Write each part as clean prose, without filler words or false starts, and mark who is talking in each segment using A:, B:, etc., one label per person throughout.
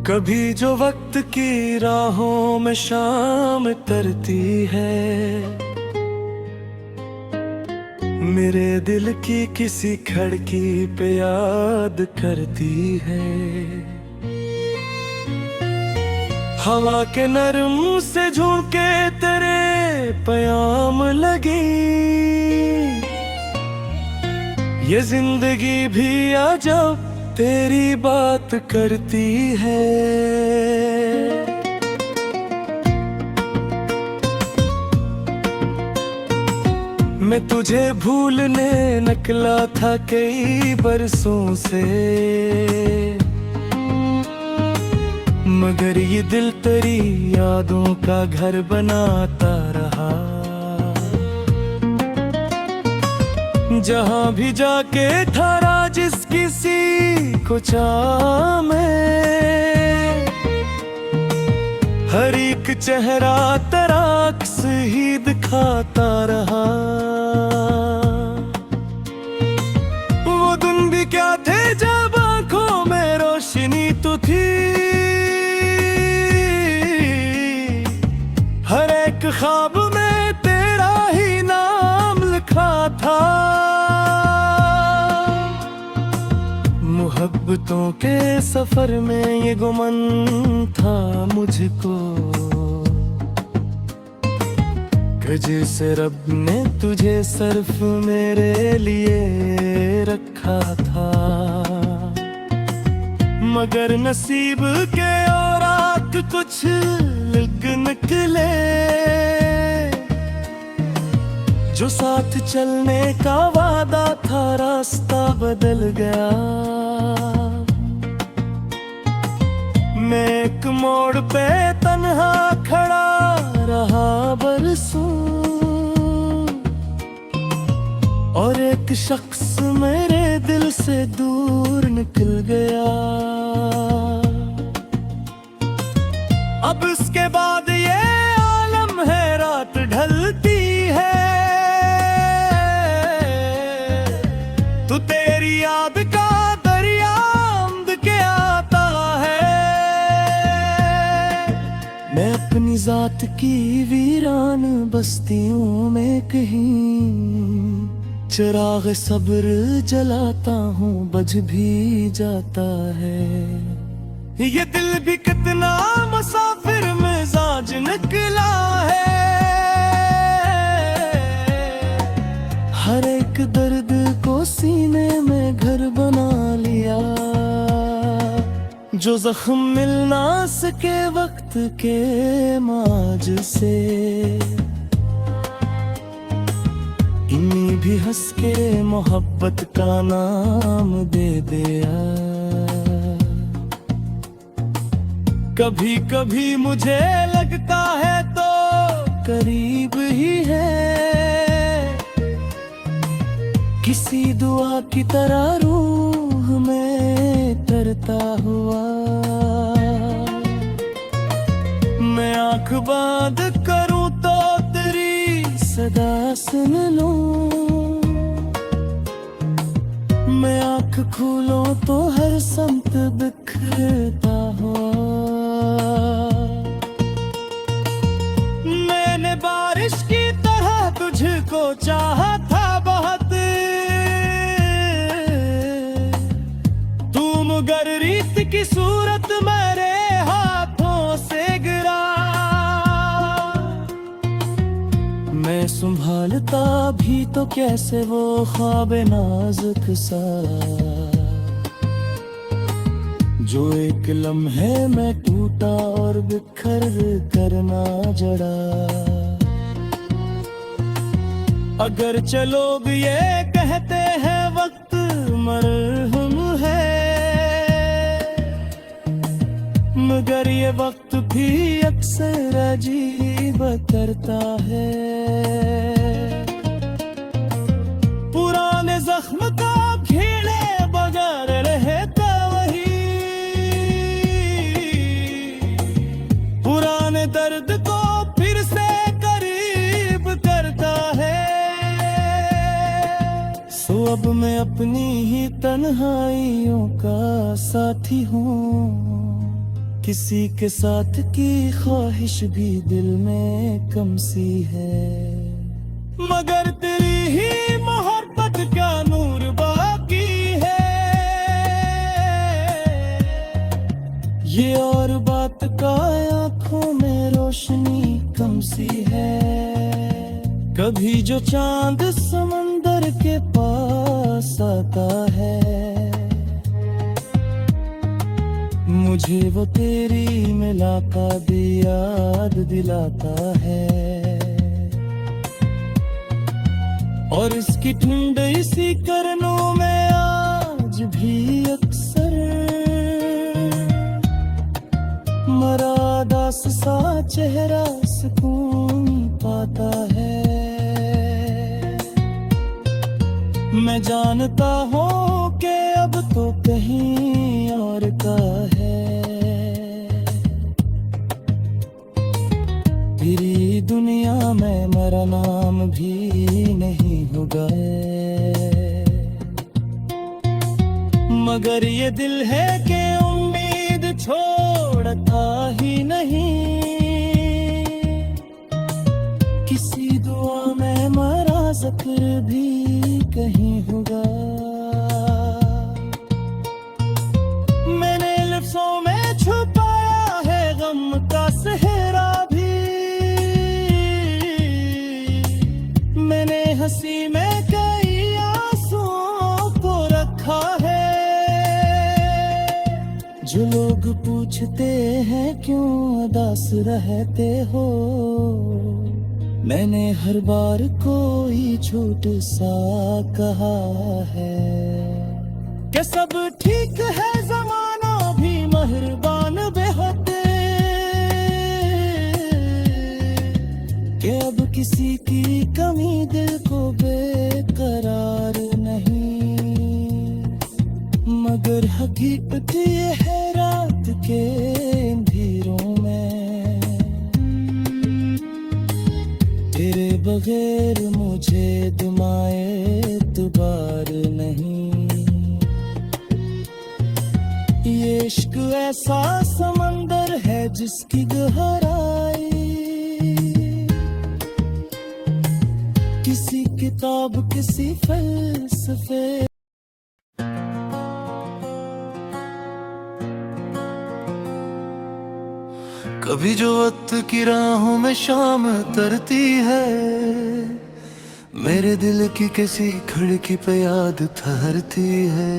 A: कभी जो वक्त की राहों में शाम तरती है, मेरे दिल की किसी खिड़की पे याद करती है। हवा के नरम से झोंके तेरे प्याम लगी, ये जिंदगी भी अजब तेरी बात करती है। मैं तुझे भूलने निकला था कई बरसों से, मगर ये दिल तेरी यादों का घर बनाता रहा। जहां भी जाके ठहरा जिस किसी को चाह में, हर एक चेहरा तेरा अक्स ही दिखाता रहा। वो दिन भी क्या थे जब आंखों में रोशनी तो थी, हर एक ख्वाब में तेरा ही नाम लिखा था। मोहब्बतों के सफर में ये गुमन था मुझको, कि जैसे रब ने तुझे सिर्फ मेरे लिए रखा था। मगर नसीब के औरात कुछ लिख निकले, जो साथ चलने का वादा था रास्ता बदल गया। मैं एक मोड़ पे तन्हा खड़ा रहा बरसों, और एक शख्स मेरे दिल से दूर निकल गया। अब इसके बाद ये आलम है, रात ढलती है तो तेरी याद का दरिया उमड़ के आता है। मैं अपनी जात की वीरान बस्तियों में कहीं चिराग सब्र जलाता हूँ, बुझ भी जाता है। ये दिल भी कितना मुसाफिर मिजाज निकला है, हर एक दर्द को सीने में घर बना लिया। जो जख्म मिल ना सके वक्त के माज से, इन्हीं भी हंस के मोहब्बत का नाम दे दिया। कभी कभी मुझे लगता है तो करीब ही है, किसी दुआ की तरह रूह में तरता हुआ। मैं आंख बंद करूं तो तेरी सदा सुन लूं, मैं आंख खोलूं तो हर समत बिखरता हो। मैंने बारिश की तरह तुझको चाहा था बहुत, तू मगर रीत की सूरत मेरे हाथों से गिरा। मैं संभालता भी तो कैसे वो ख्वाब नाजुक सा, जो एक लम्हे में टूटा और बिखर कर ना जड़ा। अगर चलोग ये कहते हैं वक्त मरहम है, मगर ये वक्त भी अक्सर अजीब करता है। पुराने जख्म का खिले बगैर रहता वही, पुराने दर्द को फिर से करीब करता है। सो अब मैं अपनी ही तन्हाइयों का साथी हूँ, किसी के साथ की ख्वाहिश भी दिल में कम सी है, मगर तेरी ही मोहब्बत का नूर बाकी है। ये और बात का आंखों में रोशनी कम सी है। कभी जो चांद समंदर के पास आता है, मुझे वो तेरी मुलाकात याद दिलाता है। और इसकी ठंड इसी करनों में आज भी अक्सर मरादास सा चेहरा सुकून पाता है। मैं जानता हूँ कि अब तो कहीं और का है, तेरी दुनिया में मेरा नाम भी नहीं होगा। मगर ये दिल है कि उम्मीद छोड़ता ही नहीं, किसी दुआ में मेरा जिक्र भी कहीं होगा। मैंने लफ्ज़ों में छुपाया है गम का सहरा भी, मैंने हंसी में कई आंसुओं को रखा है। जो लोग पूछते हैं क्यों उदास रहते हो, मैंने हर बार कोई झूठ सा कहा है कि सब ठीक है, ज़माना भी मेहरबान बेहते, कि अब किसी की कमी दिल को बेकरार नहीं। मगर हकीकत ये है रात के अंधेरों में, तेरे बगैर मुझे दुमाए दुबार नहीं। ये इश्क ऐसा समंदर है जिसकी गहराई किसी किताब किसी फलसफे। कभी जो वक्त की राहों में शाम तरती है, मेरे दिल की किसी खिड़की पे याद ठहरती है।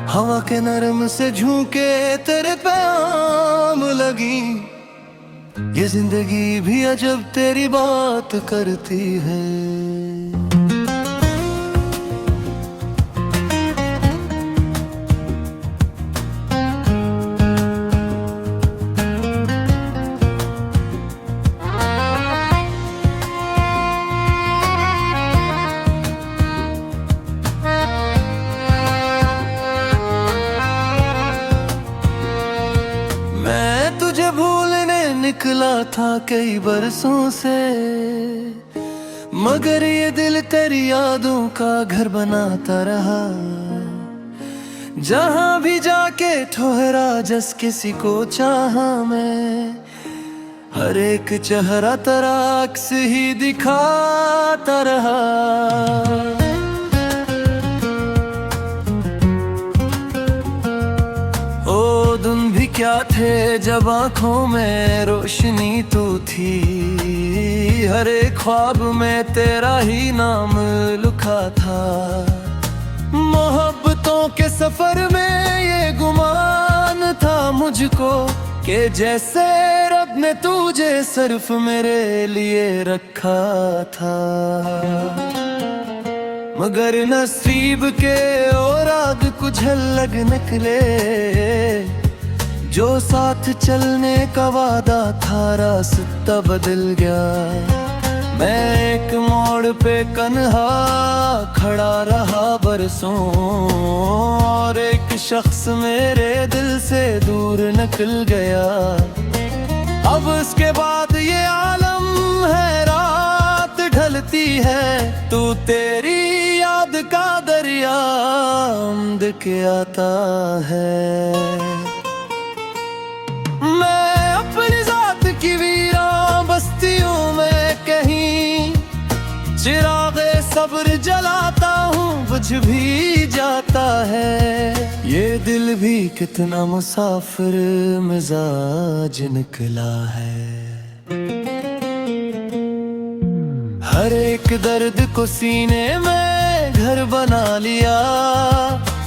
A: हवा के नरम से झोंके तेरे पैगाम लगी, ये जिंदगी भी अजब तेरी बात करती है। निकला था कई बरसों से, मगर ये दिल तेरी यादों का घर बनाता रहा। जहां भी जाके ठहरा जस किसी को चाहा मैं, हर एक चेहरा तेरा अक्स ही दिखाता रहा। दिन भी क्या थे जब आंखों में रोशनी तू थी, हर एक ख्वाब में तेरा ही नाम लिखा था। मोहब्बतों के सफर में ये गुमान था मुझको कि जैसे रब ने तुझे सिर्फ मेरे लिए रखा था। मगर नसीब के औराद कुछ अलग निकले, जो साथ चलने का वादा था रास्ता बदल गया। मैं एक मोड़ पे कन्हा खड़ा रहा बरसों, और एक शख्स मेरे दिल से दूर निकल गया। अब उसके बाद ये आलम है रात ढलती है, तू तेरी याद का दरिया उमड़ के आता है। की वीरान बस्तियों में कहीं चिरागे सब्र जलाता हूँ, बुझ भी जाता है। ये दिल भी कितना मुसाफिर मिजाज निकला है। हर एक दर्द को सीने में घर बना लिया,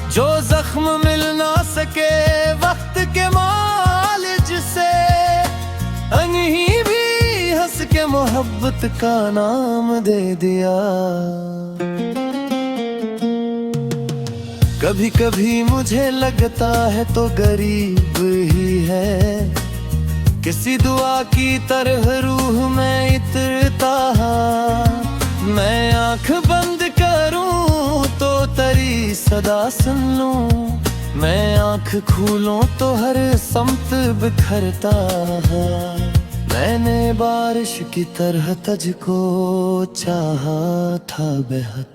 A: जो जख्म मिल ना सके वक्त के मालिज से। अनही भी हंस के मोहब्बत का नाम दे दिया। कभी कभी मुझे लगता है तो गरीब ही है, किसी दुआ की तरह रूह में इतरता। मैं आंख बंद करूं तो तेरी सदा सुन लूं, मैं आंख खोलूं तो हर समत बिखरता है। मैंने बारिश की तरह तुझको चाहा था बेहद,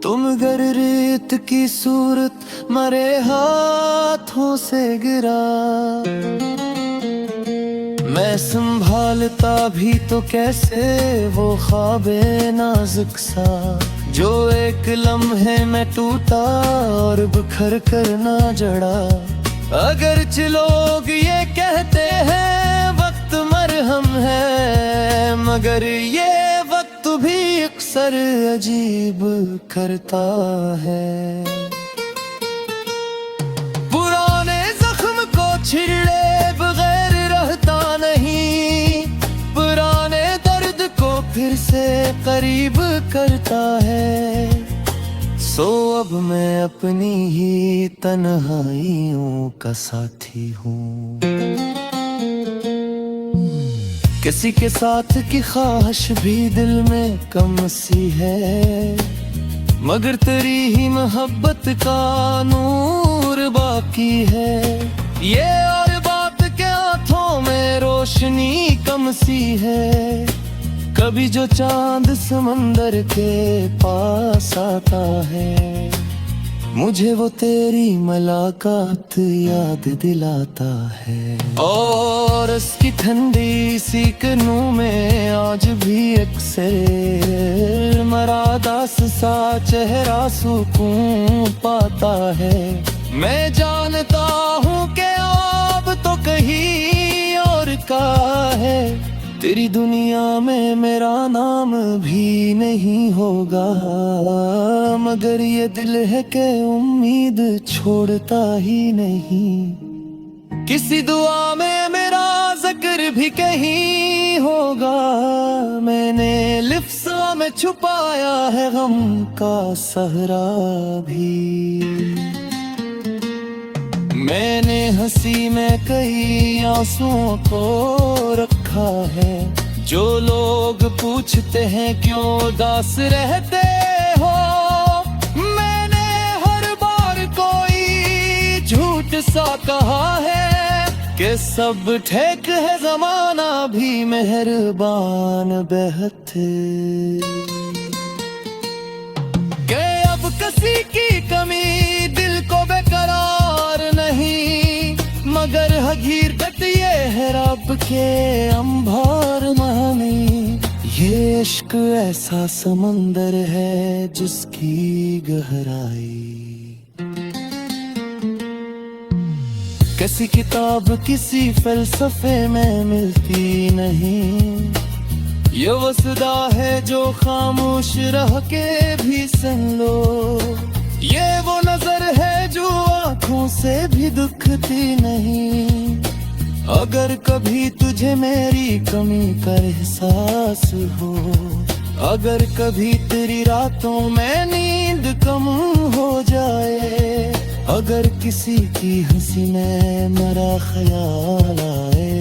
A: तुम गर रेत की सूरत मरे हाथों से गिरा। मैं संभालता भी तो कैसे वो ख्वाबे नाजुक सा, जो एक लम्हे में टूटा और बिखर कर ना जड़ा। अगर लोग ये कहते हैं वक्त मरहम है, मगर ये वक्त भी अक्सर अजीब करता है। पुराने जख्म को छिड़े बगैर रहता नहीं, पुराने दर्द को फिर से करीब करता है। सो अब मैं अपनी ही तन्हाइयों का साथी हूँ। किसी के साथ की ख्वाहिश भी दिल में कम सी है, मगर तेरी ही मोहब्बत का नूर बाकी है। ये और बात के हाथों में रोशनी कम सी है, कभी जो चांद समंदर के पास आता है, मुझे वो तेरी मुलाकात याद दिलाता है। और उसकी ठंडी सी किरणों में आज भी अक्सर मरादास सा चेहरा सुकून पाता है। मैं जानता हूँ कि अब तो कहीं और का है, तेरी दुनिया में मेरा नाम भी नहीं होगा, मगर ये दिल है कि उम्मीद छोड़ता ही नहीं। किसी दुआ में मेरा जिक्र भी कहीं होगा, मैंने लिफ्ज़ा में छुपाया है गम का सहरा भी। मैंने हंसी में कई आंसुओं को रखा है, जो लोग पूछते हैं क्यों उदास रहते हो, मैंने हर बार कोई झूठ सा कहा है कि सब ठीक है, जमाना भी मेहरबान बेहद के। अब किसी की कमी दिल को बेकरार नहीं, मगर हगीर कट ये है रब के अंबार मानी। ये इश्क ऐसा समंदर है जिसकी गहराई किसी किताब किसी फलसफे में मिलती नहीं। ये वो सदा है जो खामोश रह के भी सुन लो, ये वो नजर है जो आंखों से भी दुखती नहीं। अगर कभी तुझे मेरी कमी का एहसास हो, अगर कभी तेरी रातों में नींद कम हो जाए, अगर किसी की हंसी में मेरा ख्याल आए,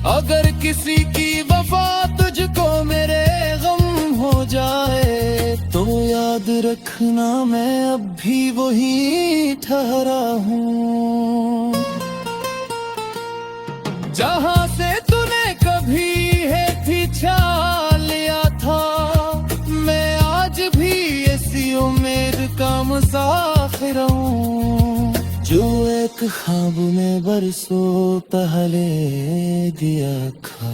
A: अगर किसी की वफा तुझको मेरे गम हो जाए, तो याद रखना मैं अब भी वही ठहरा हूँ जहाँ से तूने कभी है पीछा लिया था। मैं आज भी ऐसी उम्मीद का मुसाफिर हूँ जो एक ख्वाब में बरसों पहले दिया खा।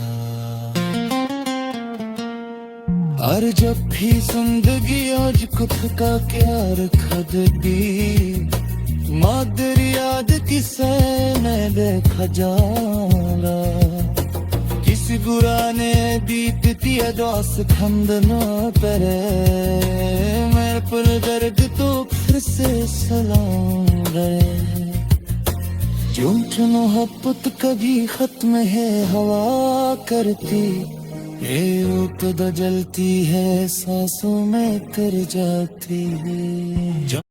A: और जब भी जिंदगी आज को थका क्या रखा दी, मादर याद किसे ने देखा जाला। किसी पुराने बीत दिया दोस्त खंद न परे, मेरे पर दर्द तो फिर से सलाम गए। झूठ मोहब्बत कभी खत्म है हवा करती, ये उपदा जलती है सांसों में कर जाती है।